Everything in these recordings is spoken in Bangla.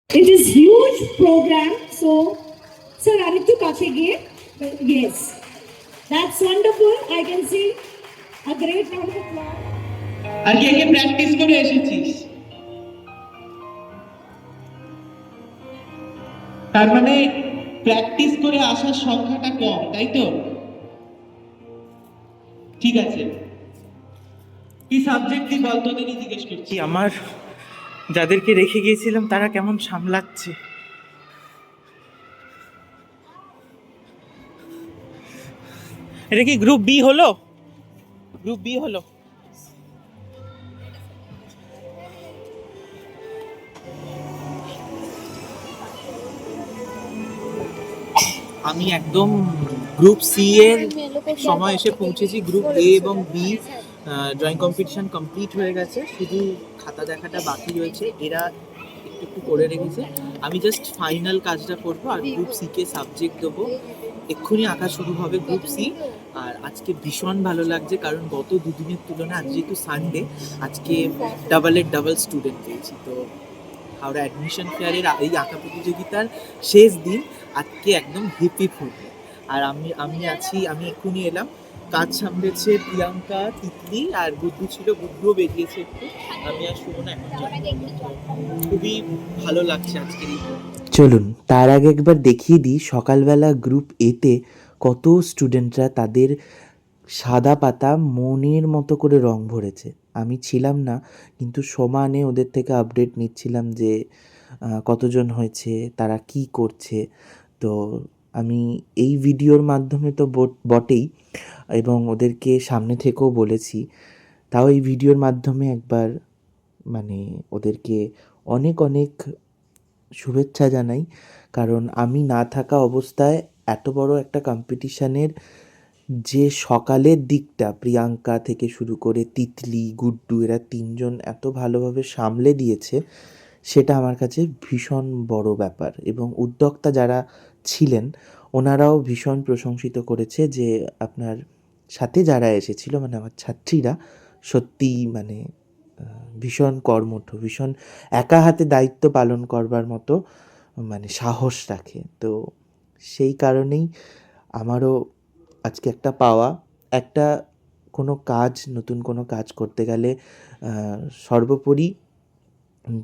It is huge program. So, sir, aren't you catching it? Yes. That's wonderful. I can see a great round of applause. আর কে কে প্র্যাকটিস করে এসেছিস? তার মানে প্র্যাকটিস করে আসার সংখ্যাটা কম, তাই তো? ঠিক আছে, কি সাবজেক্ট কি বল, তোদেরই জিজ্ঞেস করছি। আমার যাদেরকে রেখে গিয়েছিলাম তারা কেমন সামলাচ্ছে। এটা কি গ্রুপ বি হলো? গ্রুপ বি হলো। আমি একদম গ্রুপ সি এর সময় এসে পৌঁছেছি। গ্রুপ এ এবং বি ড্রয়িং কম্পিটিশন কমপ্লিট হয়ে গেছে, শুধু খাতা দেখাটা বাকি রয়েছে। এরা একটু একটু করে রেখেছে, আমি জাস্ট ফাইনাল কাজটা করবো। আর গ্রুপ সি কে সাবজেক্ট দেবো, এক্ষুনি আঁকা শুরু হবে গ্রুপ সি। আর আজকে ভীষণ ভালো লাগছে, কারণ গত দুদিনের তুলনায় আজ যেহেতু সানডে, আজকে ডাবলের ডাবল স্টুডেন্ট পেয়েছি। তো হাওড়া অ্যাডমিশন ফেয়ারের এই আঁকা প্রতিযোগিতার শেষ দিন, আজকে একদম হিপি ফুটবে। আর আমি এক্ষুনি এলাম। কাজ সামলেছে প্রিয়াঙ্কা, তিতলি আর গুড্ডু ছিল, গুড্ডুও বেরিয়েছে একটু। আমি আর সুমন এখন খুবই ভালো লাগছে আজকের এই। চলুন তার আগে একবার দেখিয়ে দিই সকালবেলা গ্রুপ এতে কত স্টুডেন্টরা তাদের সাদা পাতা মনের মতো করে রং ভরেছে। আমি ছিলাম না, কিন্তু সমানে ওদের থেকে আপডেট নিচ্ছিলাম যে কতজন হয়েছে, তারা কি করছে। তো আমি এই ভিডিওর মাধ্যমে তো বটেই, এবং ওদেরকে সামনে থেকেও বলেছি, তাও এই ভিডিওর মাধ্যমে একবার মানে ওদেরকে অনেক অনেক শুভেচ্ছা জানাই। কারণ আমি না থাকা অবস্থায় এত বড় একটা কম্পিটিশানের যে সকালের দিকটা প্রিয়াঙ্কা থেকে শুরু করে তিতলি, গুড্ডু, এরা তিনজন এত ভালোভাবে সামলে দিয়েছে, সেটা আমার কাছে ভীষণ বড় ব্যাপার। এবং উদ্যোক্তা যারা ছিলেন ওনারাও ভীষণ প্রশংসিত করেছে যে আপনার সাথে যারা এসেছিল, মানে আমার ছাত্রীরা সত্যিই মানে ভীষণ কর্মঠ, ভীষণ একা হাতে দায়িত্ব পালন করবার মতো মানে সাহস রাখে। তো সেই কারণেই আমারও আজকে একটা পাওয়া, একটা কোনো কাজ, নতুন কোনো কাজ করতে গেলে সর্বোপরি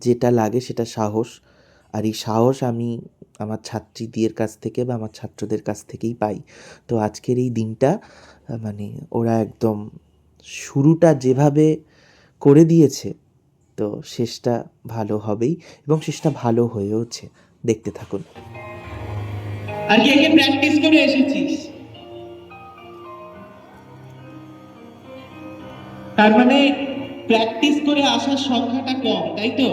যেটা লাগে সেটা সাহস। আর এই সাহস আমি আমার ছাত্রীদের কাছ থেকে বা আমার ছাত্রদের কাছ থেকেই পাই। তো আজকের এই দিনটা মানে ওরা একদম শুরুটা যেভাবে করে দিয়েছে, তো শেষটা ভালো হবেই, এবং শেষটা ভালো হয়েওছে। দেখতে থাকুন। আর কে কে প্র্যাকটিস করে এসেছিস? তার মানে প্র্যাকটিস করে আসার সংখ্যাটা কম, তাই তো?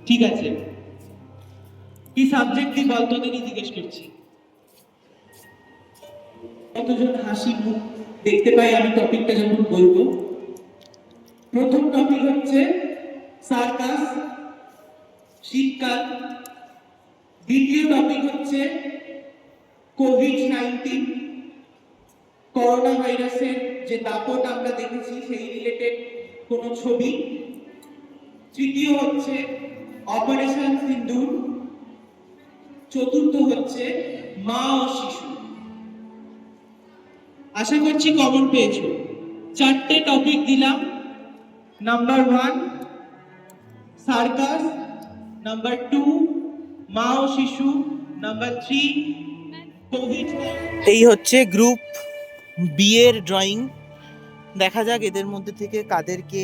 ঠিক আছে, কি সাবজেক্ট কি বল, তোদেরই জিজ্ঞেস করছি। কতজন হাসি মুখ দেখতে পাই আমি টপিকটা যখন বলবো। প্রথম টপিক হচ্ছে সার্কাস, শীতকাল। দ্বিতীয় টপিক হচ্ছে কোভিড-19, করোনা ভাইরাসের যে দাপট আমরা দেখেছি সেই রিলেটেড কোনো ছবি। তৃতীয় হচ্ছে অপারেশন সিন্দুর। চতুর্থ হচ্ছে মা ও শিশু। আশা করছি কমন পেয়েছো। 4টে টপিক দিলাম। নাম্বার 1 সার্কাস, নাম্বার 2 মা ও শিশু, নাম্বার 3 কোভিড। এই হচ্ছে গ্রুপ বি এর ড্রয়িং। দেখা যাক এদের মধ্যে থেকে কাদেরকে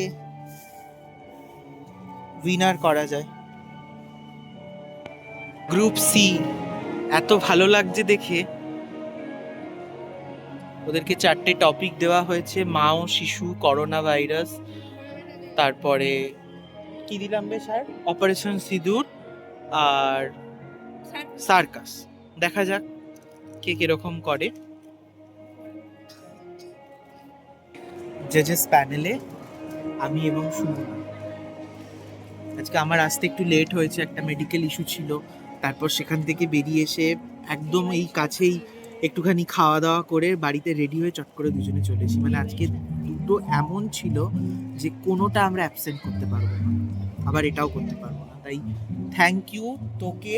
উইনার করা যায়। গ্রুপ সি এত ভালো লাগছে দেখে। ওদেরকে 4টে টপিক দেওয়া হয়েছে, মা ও শিশু, করোনা ভাইরাস, তারপরে কি দিলাম বে স্যার, অপারেশন সিঁদুর আর সার্কাস। দেখা যাক কে কিরকম করে। জাজেস প্যানেলে আমি এবং সুমন। আজকে আমার আসতে একটু লেট হয়েছে, একটা মেডিকেল ইস্যু ছিল। তারপর সেখান থেকে বেরিয়ে এসে একদম এই কাছেই একটুখানি খাওয়া দাওয়া করে বাড়িতে রেডি হয়ে চট করে দুজনে চলে এসেছি। মানে আজকে দুটো এমন ছিল যে কোনোটা আমরা অ্যাবসেন্ট করতে পারবো না, আবার এটাও করতে পারবো না। তাই থ্যাংক ইউ তোকে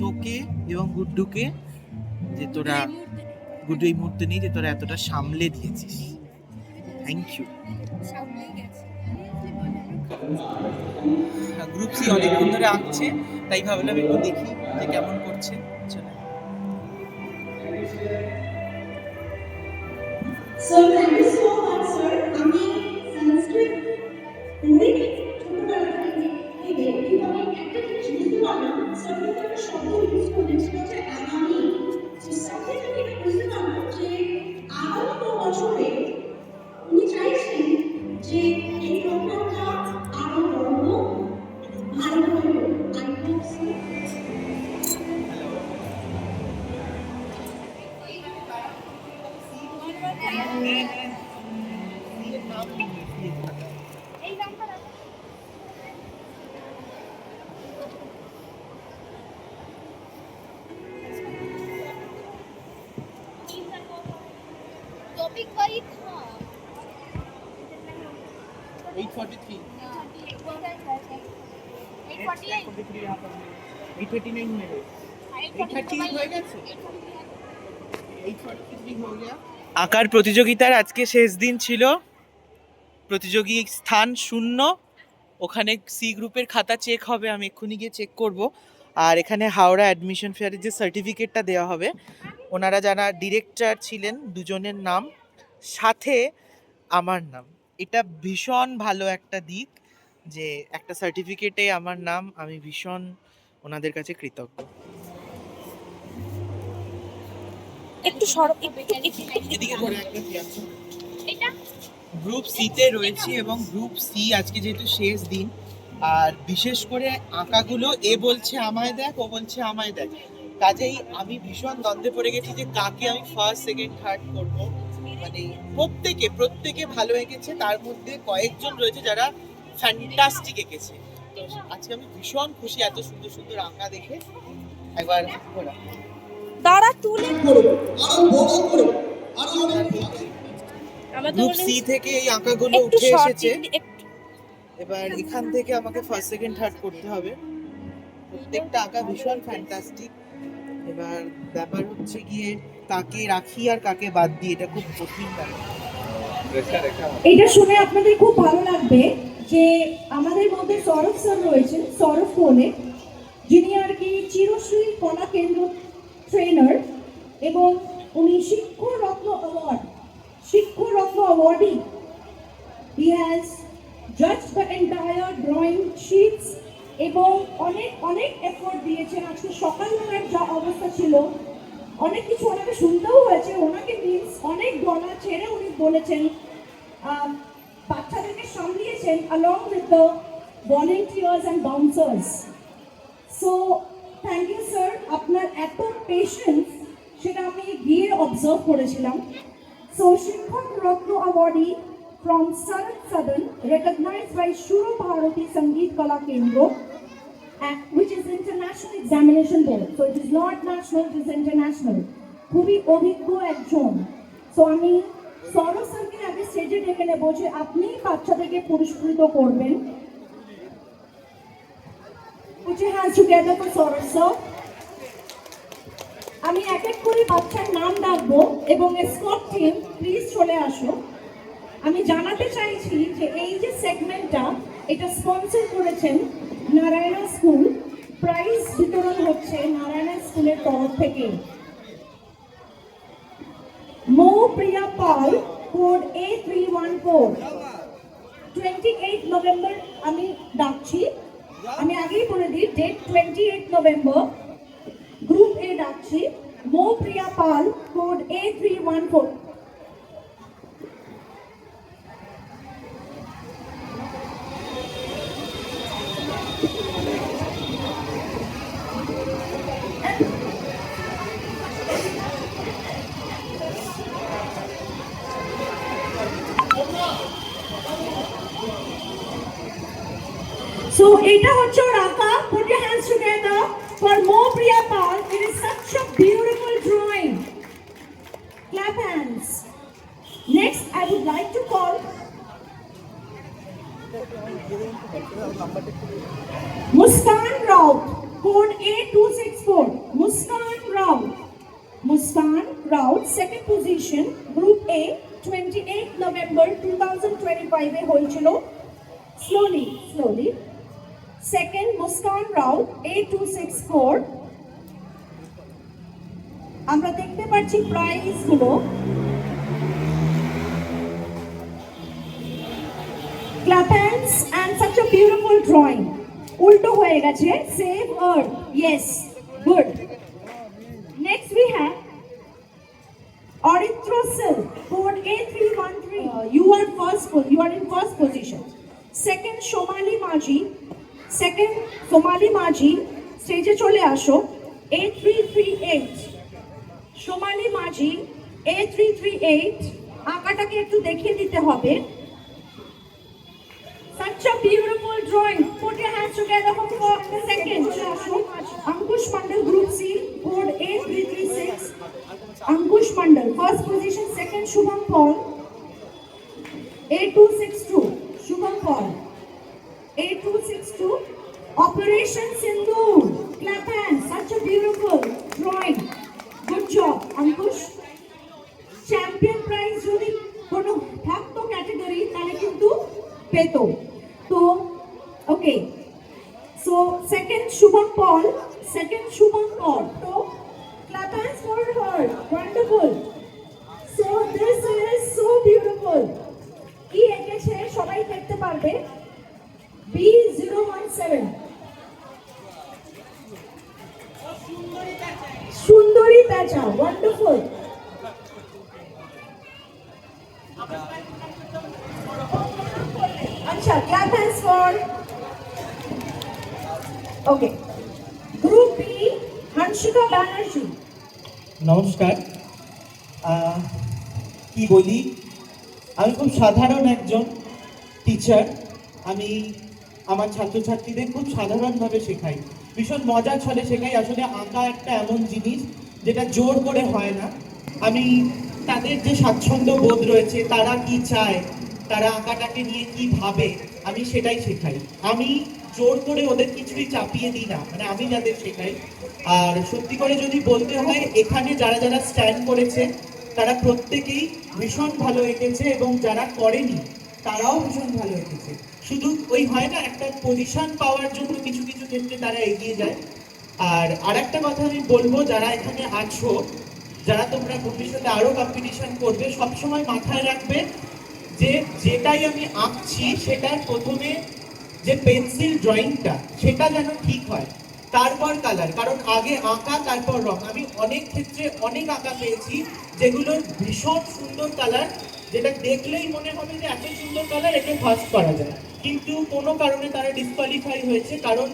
তোকে এবং গুড্ডুকে, যে তোরা গুড্ডু এই মুহূর্তে নেই, যে তোরা এতটা সামলে দিয়েছিস। Thank you. গ্রুপ সি অনেকক্ষণ ধরে আঁকছে, তাই ভাবলাম একটু দেখি যে কেমন করছে। চলে So thank you so much, sir. আমি সংস্কৃত পড়িনি ছোটবেলা থেকে, কিন্তু আমি একটা জিনিস বুঝতে পারলাম, স্যার একটা শব্দ ইউজ করলেন, সেটা হচ্ছে আগামী। তো সাথে আমি এটা বুঝতে পারলাম যে আগামী বছরে উনি চাইছেন যে এই প্রোগ্রামটা আরো বড় হোক, ভালো হোক। I hope so. टॉपिक वही था 843 848 यहाँ पर 839 में है 838 हो গেছে 843 हो गया। আঁকার প্রতিযোগিতার আজকে শেষ দিন ছিল, প্রতিযোগী স্থান শূন্য। ওখানে সি গ্রুপের খাতা চেক হবে, আমি এক্ষুনি গিয়ে চেক করব। আর এখানে হাওড়া অ্যাডমিশন ফেয়ারের যে সার্টিফিকেটটা দেওয়া হবে, ওনারা যারা ডিরেক্টর ছিলেন দুজনের নাম, সাথে আমার নাম। এটা ভীষণ ভালো একটা দিক যে একটা সার্টিফিকেটে আমার নাম, আমি ভীষণ ওনাদের কাছে কৃতজ্ঞ। একটু সরব এদিকে করে একটা কি আছে? এটা গ্রুপ সিতে রয়েছি এবং গ্রুপ সি আজকে যেহেতু শেষ দিন, আর বিশেষ করে আঁকাগুলো এ বলছে আমায় দেখ, ও বলছে আমায় দেখ, কাজেই আমি ভীষণ দ্বন্দ্বে পড়ে গেছি যে কাকে আমি ফার্স্ট সেকেন্ড থার্ড করব। মানে প্রত্যেকে ভালো এঁকেছে, তার মধ্যে কয়েকজন রয়েছে যারা ফ্যান্টাস্টিক এঁকেছে। তো আজকে আমি ভীষণ খুশি এত সুন্দর সুন্দর আঁকা দেখে। একবার ঘোরা দাঁড়া তুলে গ্রুপ সি থেকে এই আঁকাগুলো একটু উঠে শর্ট এসেছে। এবার এখান থেকে আমাকে ফার্স্ট সেকেন্ড থার্ড করতে হবে। প্রত্যেকটা আঁকা ভীষণ ফ্যান্টাস্টিক। এবার ব্যাপার হচ্ছে গিয়ে কাকে রাখি আর কাকে বাদ দিই, এটা খুব কঠিন ব্যাপার। এটা শুনে আপনাদের খুব ভালো লাগবে যে আমাদের মধ্যে সৌরভ স্যার রয়েছেন, সৌরভ কোলে, যিনি আর কি চিরশ্রী কলা কেন্দ্র ট্রেনার এবং উনি শিক্ষরত্ন awardee. He has judged the entire drawing sheets এবং অনেক এফোর্ট দিয়েছেন। আজকে সকালবেলার যা অবস্থা ছিল, অনেক কিছু ওনাকে শুনতেও হয়েছে। ওনাকে মিন্স অনেক গলা ছেড়ে উনি বলেছেন, বাচ্চাদেরকে সামলিয়েছেন along with the volunteers and bouncers. So thank you sir, আপনার এত পেশেন্স সেটা আমি গিয়ে অবজার্ভ করেছিলাম। So শিক্ষক রত্ন awardee from Sarat Sadan, recognized by Shuro Bharati Sangeet Kala Kendra, which is international examination board. So it is not national, it is international. খুবই অভিজ্ঞ একজন। So আমি সৌরভ স্যারকে আগে স্টেজে ডেকে নেবো যে আপনি বাচ্চাদেরকে পুরস্কৃত করবেন। Put your hands together for Saurav sir. আমি এক এক করে বাচ্চার নাম ডাকবো এবং এসকর্ট টিম প্লিজ চলে আসো। আমি জানাতে চাইছি যে এই যে সেগমেন্টটা, এটা স্পন্সর করেছেন নারায়ণা স্কুল। প্রাইজ বিতরণ হচ্ছে নারায়ণা স্কুলের তরফ থেকে। মো প্রিয়া পাল, কোড A314, 28 নভেম্বর আমি ডাকছি। আমি আগেই বলে দিই ডেট 28 নভেম্বর, গ্রুপ এ ডাকছি। মো প্রিয়া পাল, কোড A314। So এটা হচ্ছে ওর আঁকা। Put your hands together for Mo Priya Pal. It is such a beautiful drawing. Clap hands. Next, I would like to call Muskan. Code A264, Muskan Rao. Muskan Rao, second position, Group A, 28 November 2025 এ হয়েছিল। Slowly. Second, Muskan Rao, A264. আমরা দেখতে পাচ্ছি প্রাইজ গুলো। Clap hands and such a beautiful drawing. উল্টো হয়ে গেছে, save earth. Yes, good. Next we have Orithrosil, code A313. You are in first position. Second, Somali Maji. Stage চলে আসো। A338. Somali Maji, A338. আঁকাটাকে একটু দেখিয়ে দিতে হবে। Such a beautiful drawing. Put your hands together for second. Ankush Mandal, Group C, code A336. Ankush Mandal, first position. Second, Shubham Paul, A262. Shubham Paul, A262. Operation Sindhu. Clap hands. Such a beautiful drawing. Good job, Ankush. Champion prize যদি কোনো থাকতো ক্যাটাগরি তাহলে কিন্তু পেতো। তো ওকে, সো সেকেন্ড শুভম পল। তো clap hands for her. Wonderful. So this is so beautiful. কি এঁকেছে সবাই দেখতে পারবে। B017 সুন্দরী প্যাচা। Wonderful. আচ্ছা, clap hands for okay. Group B, Hanshika Banerjee. নমস্কার। কি বলি, আমি খুব সাধারণ একজন টিচার। আমি আমার ছাত্রছাত্রীদের খুব সাধারণভাবে শেখাই, ভীষণ মজার ছলে শেখাই। আসলে আঁকা একটা এমন জিনিস যেটা জোর করে হয় না। আমি তাদের যে স্বাচ্ছন্দ্য বোধ রয়েছে, তারা কি চায়, তারা আঁকাটাকে নিয়ে কি ভাবে, আমি সেটাই শেখাই। আমি জোর করে ওদের কিছুই চাপিয়ে দিই না, মানে আমি যাদের শেখাই। আর সত্যি করে যদি বলতে হয়, এখানে যারা যারা স্ট্যান্ড করেছে তারা প্রত্যেকেই ভীষণ ভালো এঁকেছে, এবং যারা করেনি তারাও ভীষণ ভালো এঁকেছে। শুধু ওই হয় না, একটা পজিশন পাওয়ার জন্য কিছু কিছু ক্ষেত্রে তারা এগিয়ে যায়। আর আরেকটা কথা আমি বলবো, যারা এখানে আছো, যারা তোমরা ভবিষ্যতে আরো কম্পিটিশন করবে, সবসময় মাথায় রাখবে যে যেটাই আমি আঁকছি সেটার প্রথমে যে পেন্সিল ড্রয়িংটা সেটা যেন ঠিক হয়, তারপর কালার। কারণ আগে আঁকা তারপর রং। আমি অনেক ক্ষেত্রে অনেক আঁকা পেয়েছি যেগুলো ভীষণ সুন্দর কালার, যেটা দেখলেই মনে হবে যে এত সুন্দর কালার, একে ফার্স্ট করা যায়, কিন্তু কোনো কারণে তারা ডিসকোয়ালিফাই হয়েছে, কারণ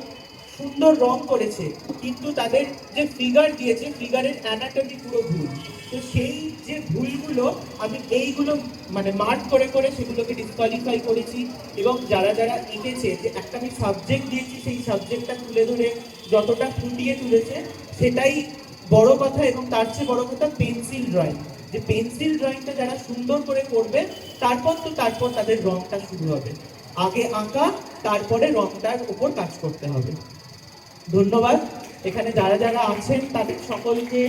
সুন্দর রং করেছে কিন্তু তাদের যে ফিগার দিয়েছে, ফিগারের অ্যানাটমি পুরো ভুল। তো সেই যে ভুলগুলো আমি এইগুলো মানে মার্ক করে করে সেগুলোকে ডিসকোয়ালিফাই করেছি। এবং যারা যারা এঁকেছে, যে একটা আমি সাবজেক্ট দিয়েছি, সেই সাবজেক্টটা তুলে ধরে যতটা ফুটিয়ে তুলেছে সেটাই বড় কথা। এবং তার চেয়ে বড় কথা পেন্সিল ড্রয়িং, যে পেন্সিল ড্রয়িংটা যারা সুন্দর করে করবে, তারপর তাদের রংটা শুরু হবে। আগে আঁকা, তারপরে রংটার উপর কাজ করতে হবে। ধন্যবাদ। এখানে যারা যারা আছেন তাদের সকলকে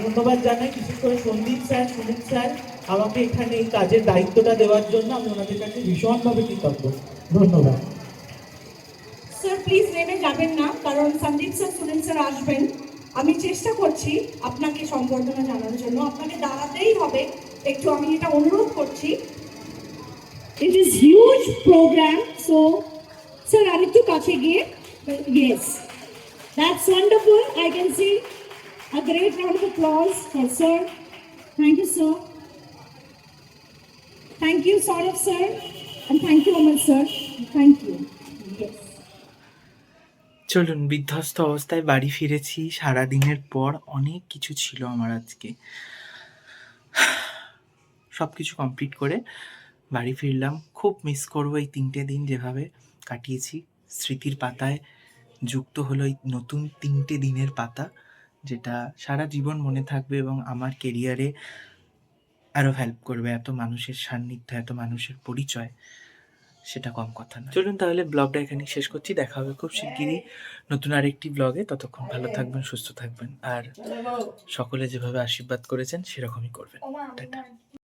ধন্যবাদ জানাই, বিশেষ করে সন্দীপ স্যার, সুনীল স্যার, আমাকে এখানে এই কাজের দায়িত্বটা দেওয়ার জন্য আমি ওনাদের কাছে ভীষণভাবে কৃতজ্ঞ। ধন্যবাদ। স্যার প্লিজ নেমে যাবেন না, কারণ সন্দীপ স্যার, সুনীল স্যার আসবেন। আমি চেষ্টা করছি আপনাকে সম্বর্ধনা জানানোর জন্য, আপনাকে দাঁড়াতেই হবে একটু, আমি এটা অনুরোধ করছি। It is huge program, so sir আরেকটু কাছে গিয়ে, yes, that's wonderful. I can see a great round of applause for sir. Thank you sir. Thank you Saurav sir, and thank you Amal sir. Thank you. Yes. চলুন, বিধ্বস্ত অবস্থায় বাড়ি ফিরেছি সারাদিনের পর। অনেক কিছু ছিল আমার আজকে, সব কিছু কমপ্লিট করে বাড়ি ফিরলাম। খুব মিস করবো এই 3টে দিন যেভাবে কাটিয়েছি। স্মৃতির পাতায় যুক্ত হলো এই নতুন 3টে দিনের পাতা, যেটা সারা জীবন মনে থাকবে এবং আমার কেরিয়ারে আরও হেল্প করবে। এত মানুষের সান্নিধ্য, এত মানুষের পরিচয়, সেটা কম কথা না। চলুন তাহলে ব্লগটা এখানে শেষ করছি, দেখা হবে খুব শিগগিরই নতুন আরেকটি ব্লগে। ততক্ষণ ভালো থাকবেন, সুস্থ থাকবেন, আর সকলে যেভাবে আশীর্বাদ করেছেন সেরকমই করবেন। টাটা।